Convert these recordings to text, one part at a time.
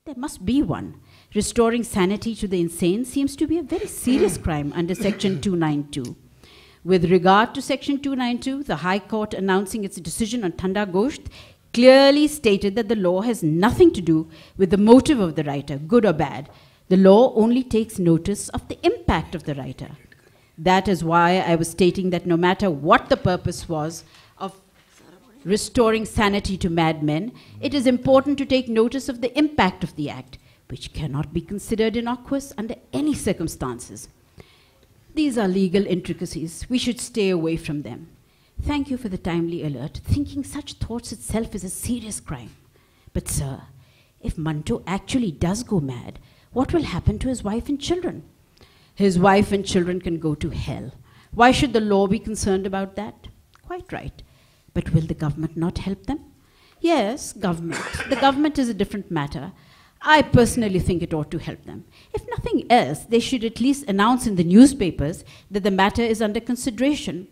There must be one. Restoring sanity to the insane seems to be a very serious crime under Section 292. With regard to Section 292, the High Court announcing its decision on Thanda Gosht clearly stated that the law has nothing to do with the motive of the writer, good or bad. The law only takes notice of the impact of the writer. That is why I was stating that no matter what the purpose was of restoring sanity to madmen, it is important to take notice of the impact of the act, which cannot be considered innocuous under any circumstances. These are legal intricacies. We should stay away from them. Thank you for the timely alert. Thinking such thoughts itself is a serious crime. But sir, if Manto actually does go mad, what will happen to his wife and children? His wife and children can go to hell. Why should the law be concerned about that? Quite right. But will the government not help them? Yes, government. The government is a different matter. I personally think it ought to help them. If nothing else, they should at least announce in the newspapers that the matter is under consideration.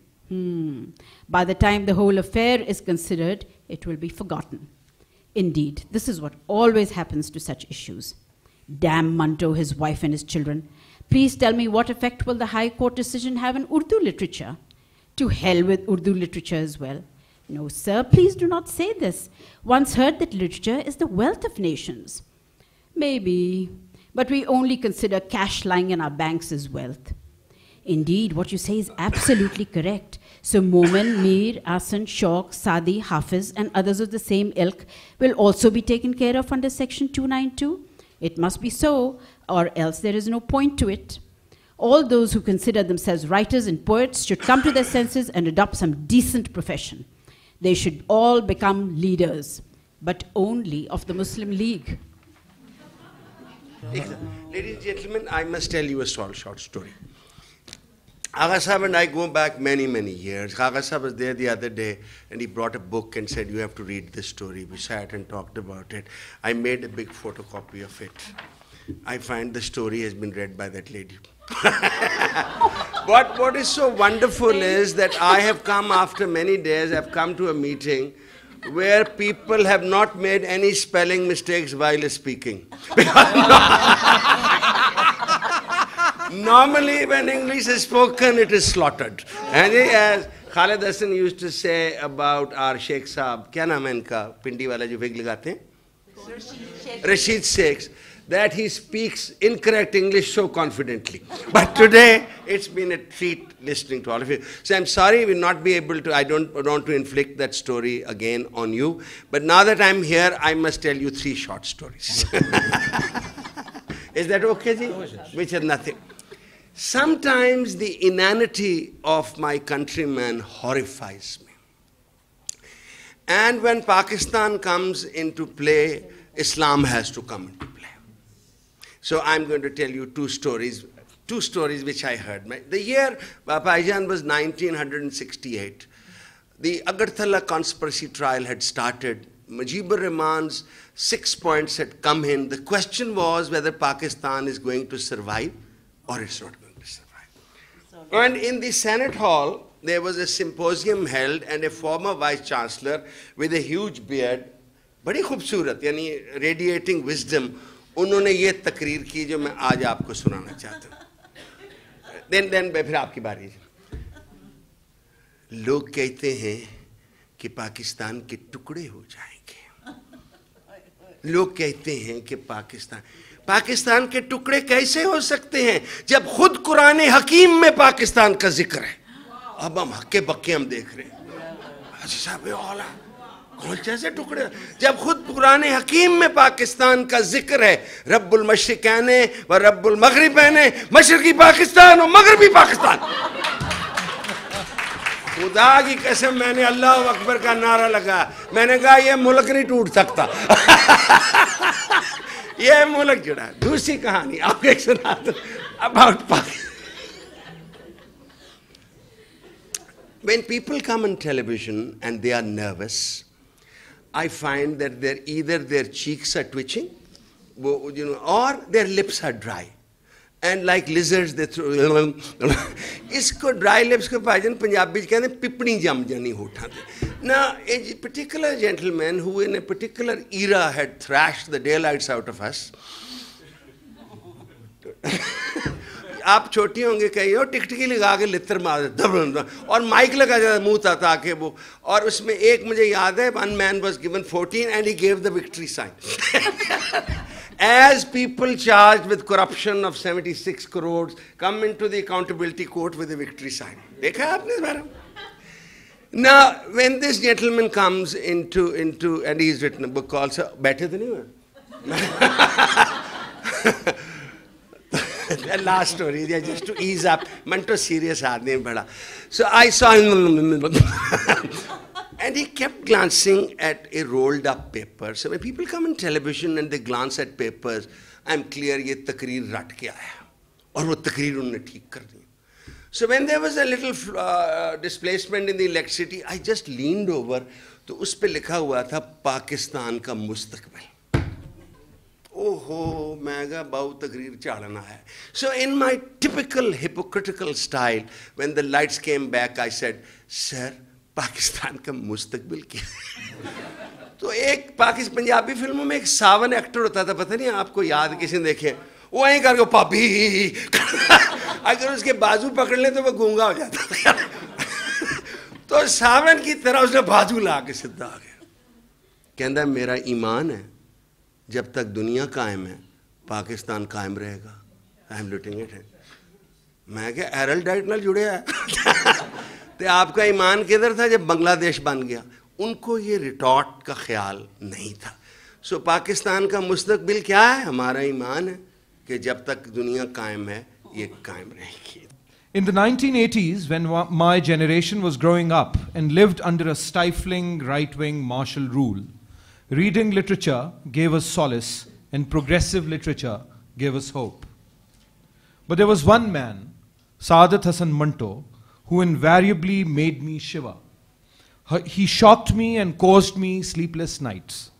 By the time the whole affair is considered, it will be forgotten. Indeed, this is what always happens to such issues. Damn Manto, his wife and his children. Please tell me, what effect will the High Court decision have on Urdu literature? To hell with Urdu literature as well. No, sir, please do not say this. Once heard that literature is the wealth of nations. Maybe, but we only consider cash lying in our banks as wealth. Indeed, what you say is absolutely correct. So Momin, Mir, Asan, Shauk, Sadi, Hafiz, and others of the same ilk will also be taken care of under Section 292. It must be so, or else there is no point to it. All those who consider themselves writers and poets should come to their senses and adopt some decent profession. They should all become leaders, but only of the Muslim League. Ladies and gentlemen, I must tell you a short story. Agha Sahib and I go back many, many years. Agha Sahib was there the other day and he brought a book and said, you have to read this story. We sat and talked about it. I made a big photocopy of it. I find the story has been read by that lady. But what is so wonderful is that I have come after many days, I've come to a meeting where people have not made any spelling mistakes while speaking. Normally when English is spoken, it is slaughtered. And as Khalid Hassan used to say about our Sheikh Saab, kya naam hai inka, pindi wala jo wig lagate hain? Rashid Sheikhs, that he speaks incorrect English so confidently. But today, it's been a treat listening to all of you. So I'm sorry we'll not be able to, I don't want to inflict that story again on you. But now that I'm here, I must tell you 3 short stories. Is that okay, ji? Which is nothing. Sometimes the inanity of my countrymen horrifies me. And when Pakistan comes into play, Islam has to come into play. So I'm going to tell you 2 stories which I heard. The year Bapaijan was 1968. The Agartala conspiracy trial had started. Mujibur Rahman's 6 points had come in. The question was whether Pakistan is going to survive or it's not going to survive. And in the Senate Hall, there was a symposium held and a former Vice Chancellor with a huge beard, badi khubsurat, yani radiating wisdom, उन्होंने ये तकरीर की जो मैं आज आपको सुनाना चाहता हूँ। then फिर आपकी बारी। लोग कहते हैं कि पाकिस्तान के टुकड़े हो जाएंगे। लोग कहते हैं कि पाकिस्तान के टुकड़े कैसे हो सकते हैं जब खुद कुरान हकीम में पाकिस्तान का जिक्र है। अब हम हक्के बक्के हम देख रहे हैं। जैसे टुकड़े जब खुद कुरान हकीम में पाकिस्तान का जिक्र है, रब्बुल मशरिकैने व रब्बुल मगरिबैने, मशरकी पाकिस्तान और मगरबी पाकिस्तान। खुदा की कसम मैंने अल्लाह अकबर का नारा लगा, मैंने कहा ये मुल्क नहीं टूट सकता। ये मुल्क जुड़ा। दूसरी कहानी आपको एक सुनाता about Pakistan. When people come on television and they are nervous, I find that either their cheeks are twitching, or their lips are dry. And like lizards, they throw. Isko dry lips ko bhajan Punjabi ch kehte pipni jam jani hothan te. Now, a particular gentleman who in a particular era had thrashed the daylights out of us. आप छोटी होंगे कहीं और टिकटिकी लगा के लित्र मार दे और mic लगा जाता मुंह ताता के वो और उसमें एक मुझे याद है one man was given 14 and he gave the victory sign. As people charged with corruption of 76 crores come into the accountability court with a victory sign. देखा है आपने इस बारे में? Now, when this gentleman comes into and he's written a book called Better Than You. The last story, just to ease up. Manto serious aadmi bada. So I saw him, and he kept glancing at a rolled up paper. So when people come on television and they glance at papers, I'm clear ye takreer rat ke aaya. Aur wo takreer unhone theek kar di. So when there was a little displacement in the electricity, I just leaned over. तो उस पे लिखा हुआ था पाकिस्तान का मुस्तकबिल. ओहो मैंगा बहुत तकरीर चाड़ना है. So in my typical hypocritical style, when the lights came back, I said, Sir, Pakistan का मुस्तकबिल क्या? तो एक पंजाबी फिल्मों में एक सावन एक्टर होता था, पता नहीं आपको याद किसी ने देखे, वो ऐं करके पापी अगर उसके बाजू पकड़ ले तो वो गूंगा हो जाता था. तो सावन की तरह उसने बाजू ला के सिद्धा आ गया. कहता है मेरा ईमान है जब तक दुनिया कायम है पाकिस्तान कायम रहेगा. I am looting it. मैं क्या एरल डाइट नाल जुड़े है. तो आपका ईमान किधर था जब बांग्लादेश बन गया? उनको ये रिटॉर्ट का ख्याल नहीं था. सो पाकिस्तान का मुस्तकबिल क्या है? हमारा ईमान है कि जब तक दुनिया कायम है ये कायम रहेगी. In the 1980s, when my generation was growing up and lived under a stifling right-wing martial rule, reading literature gave us solace and progressive literature gave us hope. But there was one man, SADAT HASSAN MANTO, who invariably made me shiver. He shocked me and caused me sleepless nights.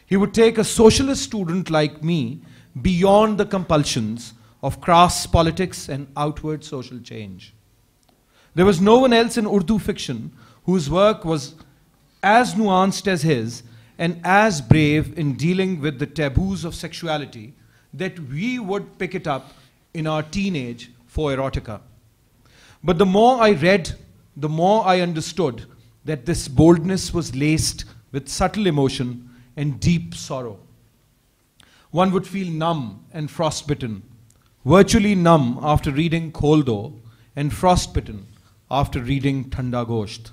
He would take a socialist student like me beyond the compulsions of crass politics and outward social change. There was no one else in Urdu fiction whose work was as nuanced as his and as brave in dealing with the taboos of sexuality that we would pick it up in our teenage for erotica. But the more I read, the more I understood that this boldness was laced with subtle emotion and deep sorrow. One would feel numb and frostbitten, virtually numb after reading Kholdo and frostbitten after reading Thanda Gosht.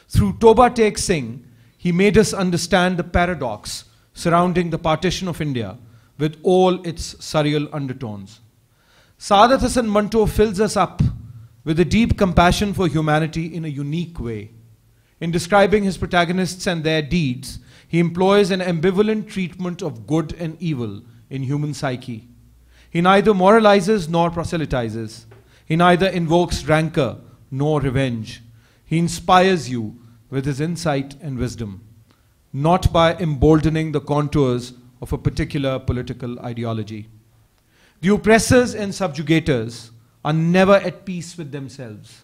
Through Toba Tek Singh, he made us understand the paradox surrounding the partition of India with all its surreal undertones. SAADAT HASSAN MANTO fills us up with a deep compassion for humanity in a unique way. In describing his protagonists and their deeds, he employs an ambivalent treatment of good and evil in human psyche. He neither moralizes nor proselytizes. He neither invokes rancor nor revenge. He inspires you with his insight and wisdom, not by emboldening the contours of a particular political ideology. The oppressors and subjugators are never at peace with themselves,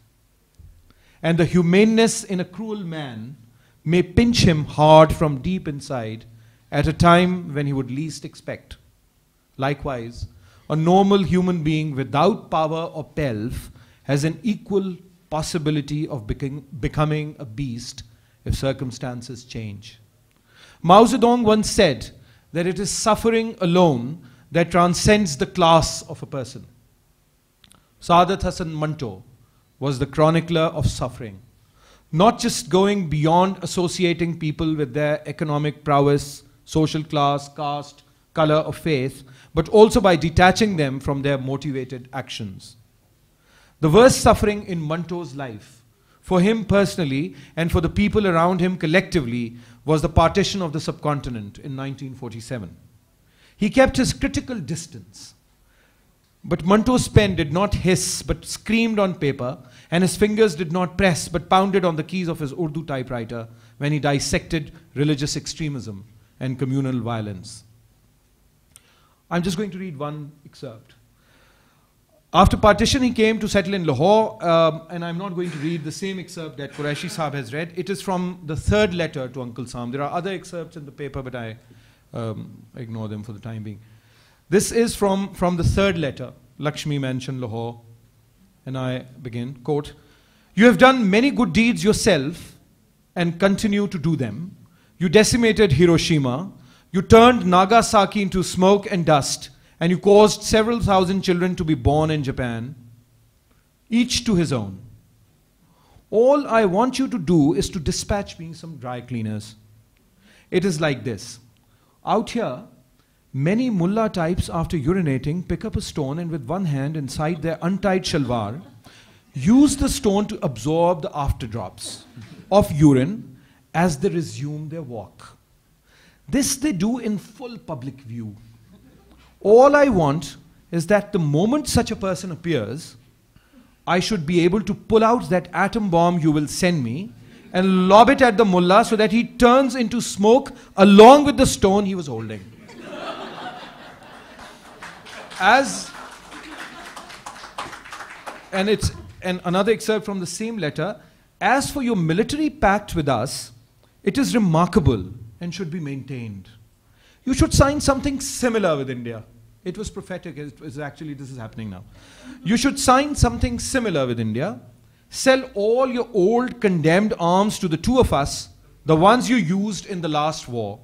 and the humaneness in a cruel man may pinch him hard from deep inside at a time when he would least expect. Likewise, a normal human being without power or pelf has an equal possibility of becoming a beast if circumstances change. Mao Zedong once said that it is suffering alone that transcends the class of a person. SAADAT HASSAN MANTO was the chronicler of suffering, not just going beyond associating people with their economic prowess, social class, caste, color, or faith, but also by detaching them from their motivated actions. The worst suffering in Manto's life, for him personally and for the people around him collectively, was the partition of the subcontinent in 1947. He kept his critical distance. But Manto's pen did not hiss but screamed on paper, and his fingers did not press but pounded on the keys of his Urdu typewriter when he dissected religious extremism and communal violence. I'm just going to read one excerpt. After partition, he came to settle in Lahore, and I'm not going to read the same excerpt that Qureshi Sahab has read. It is from the third letter to Uncle Sam. There are other excerpts in the paper, but I ignore them for the time being. This is from the third letter, Lakshmi Mansion, Lahore, and I begin, quote, "You have done many good deeds yourself and continue to do them. You decimated Hiroshima, you turned Nagasaki into smoke and dust, and you caused several thousand children to be born in Japan, each to his own. All I want you to do is to dispatch me some dry cleaners. It is like this. Out here, many mullah types after urinating pick up a stone and with one hand inside their untied shalwar, use the stone to absorb the afterdrops of urine as they resume their walk. This they do in full public view. All I want is that the moment such a person appears, I should be able to pull out that atom bomb you will send me and lob it at the mullah so that he turns into smoke along with the stone he was holding." And another excerpt from the same letter, "As for your military pact with us, it is remarkable and should be maintained. You should sign something similar with India." It was prophetic. It was actually, this is happening now. "You should sign something similar with India. Sell all your old condemned arms to the two of us, the ones you used in the last war.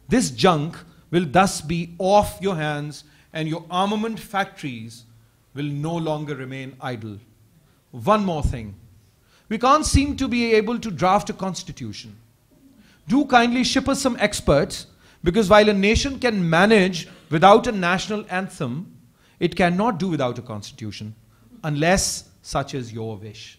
This junk will thus be off your hands and your armament factories will no longer remain idle. One more thing. We can't seem to be able to draft a constitution. Do kindly ship us some experts, because while a nation can manage without a national anthem, it cannot do without a constitution, unless such is your wish."